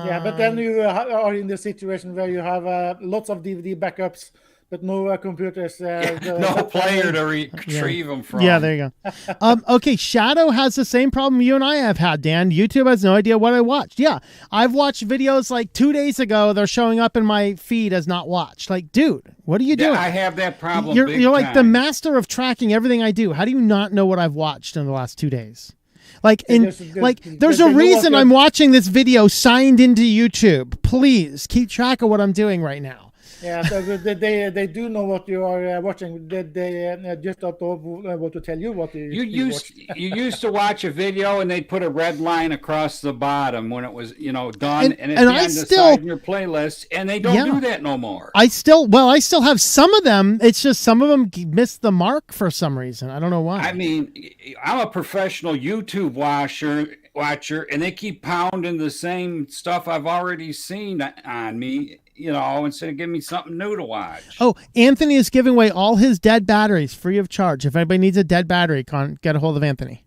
Yeah, but then you are in the situation where you have lots of DVD backups, but no computers. No player to retrieve them from. Yeah, there you go. Okay, Shadow has the same problem you and I have had, Dan. YouTube has no idea what I watched. Yeah, I've watched videos like 2 days ago. They're showing up in my feed as not watched. Like, dude, what are you doing? I have that problem. You're like the master of tracking everything I do. How do you not know what I've watched in the last 2 days? There's a reason I'm watching this video signed into YouTube. Please keep track of what I'm doing right now. Yeah, so they do know what you are watching. They just don't know what to tell you what you watch. You used to watch a video and they'd put a red line across the bottom when it was done, and it'd be on the side of your playlist, and they don't do that no more. I still have some of them. It's just some of them missed the mark for some reason. I don't know why. I mean, I'm a professional YouTube watcher, and they keep pounding the same stuff I've already seen on me. Instead of giving me something new to watch. Oh, Anthony is giving away all his dead batteries free of charge. If anybody needs a dead battery, get a hold of Anthony.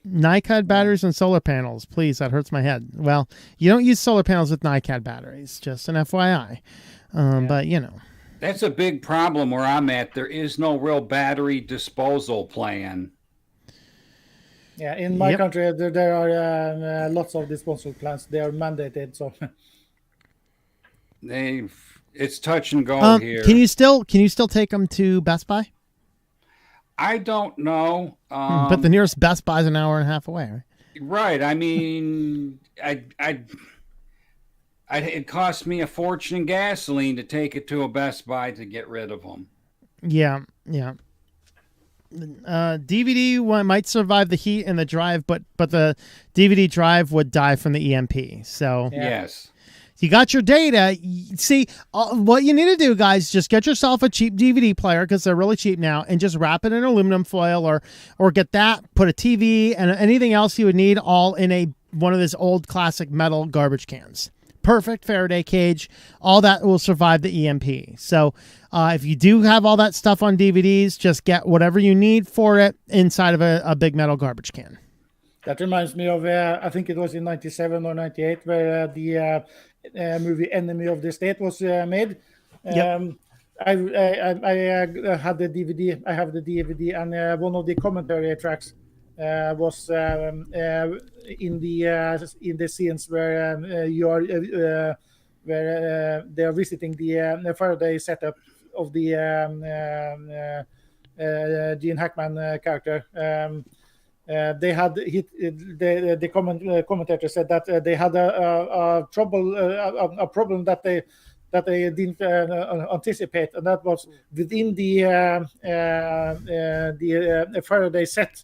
NiCad batteries and solar panels, please. That hurts my head. Well, you don't use solar panels with NiCad batteries, just an FYI. But, That's a big problem where I'm at. There is no real battery disposal plan. Yeah, in my country, there are lots of disposal plans. They are mandated, so... It's touch and go here. Can you still take them to Best Buy? I don't know. But the nearest Best Buy is an hour and a half away, right? Right. I mean, it cost me a fortune in gasoline to take it to a Best Buy to get rid of them. Yeah. DVD might survive the heat and the drive, but the DVD drive would die from the EMP. So yes. You got your data. See, what you need to do, guys, just get yourself a cheap DVD player because they're really cheap now, and just wrap it in aluminum foil or get that, put a TV and anything else you would need all in one of those old classic metal garbage cans. Perfect Faraday cage. All that will survive the EMP. So if you do have all that stuff on DVDs, just get whatever you need for it inside of a big metal garbage can. That reminds me of, I think it was in 97 or 98, where the movie Enemy of the State was made. Yep. I had the DVD. I have the DVD, and one of the commentary tracks was in the scenes where you are where they are visiting the Faraday setup of the Gene Hackman character. They had the commentator said that they had a problem that they didn't anticipate, and that was within the Faraday set.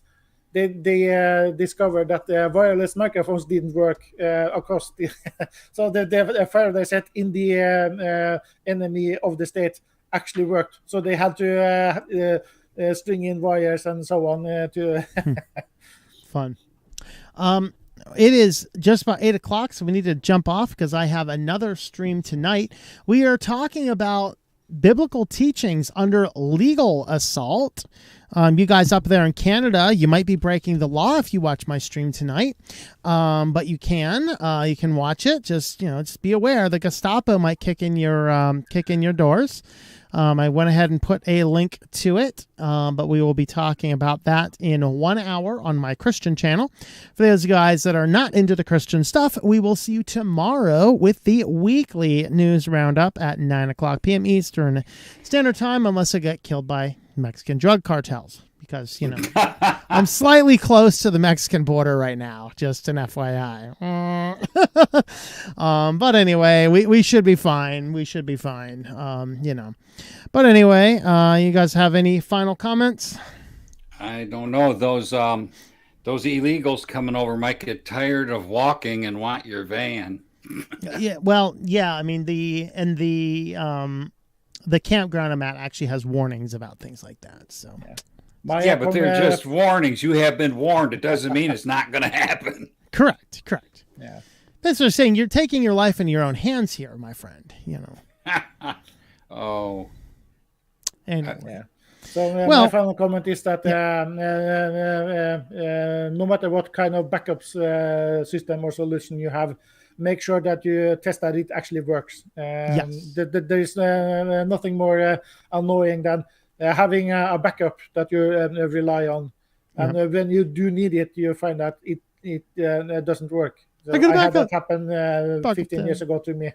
They discovered that the wireless microphones didn't work across the so the Faraday set in the Enemy of the State actually worked. So they had to string in wires and so on to fun. It is just about 8 o'clock, so we need to jump off because I have another stream tonight. We are talking about biblical teachings under legal assault. You guys up there in Canada, you might be breaking the law if you watch my stream tonight, but you can watch it. Just be aware the Gestapo might kick in your doors. I went ahead and put a link to it, but we will be talking about that in 1 hour on my Christian channel. For those guys that are not into the Christian stuff, we will see you tomorrow with the weekly news roundup at 9 o'clock p.m. Eastern Standard Time, unless I get killed by Mexican drug cartels. Because, I'm slightly close to the Mexican border right now, just an FYI. But anyway, we should be fine. We should be fine, But anyway, you guys have any final comments? I don't know. Those illegals coming over might get tired of walking and want your van. Yeah, well, yeah. I mean, the campground I'm at actually has warnings about things like that. So. Yeah. But they're just warnings. You have been warned. It doesn't mean it's not going to happen. Correct. Yeah. That's what I'm saying. You're taking your life in your own hands here, my friend. Oh. Anyway. Yeah. So my final comment is that no matter what kind of backups system or solution you have, make sure that you test that it actually works. Yes. There is nothing more annoying than having a backup that you rely on, and when you do need it, you find that it doesn't work. So I had that happen 15 years ago to me.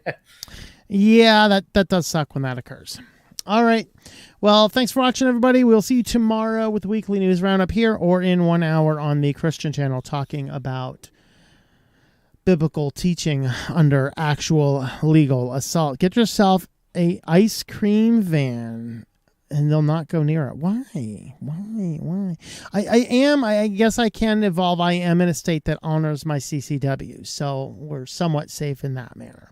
Yeah, that does suck when that occurs. All right. Well, thanks for watching, everybody. We'll see you tomorrow with the weekly news roundup here or in 1 hour on the Christian channel talking about biblical teaching under actual legal assault. Get yourself a ice cream van and they'll not go near it. Why? I guess I can evolve. I am in a state that honors my CCW, so we're somewhat safe in that manner.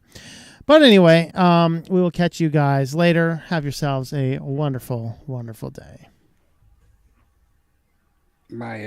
But anyway, we will catch you guys later. Have yourselves a wonderful, wonderful day. Bye.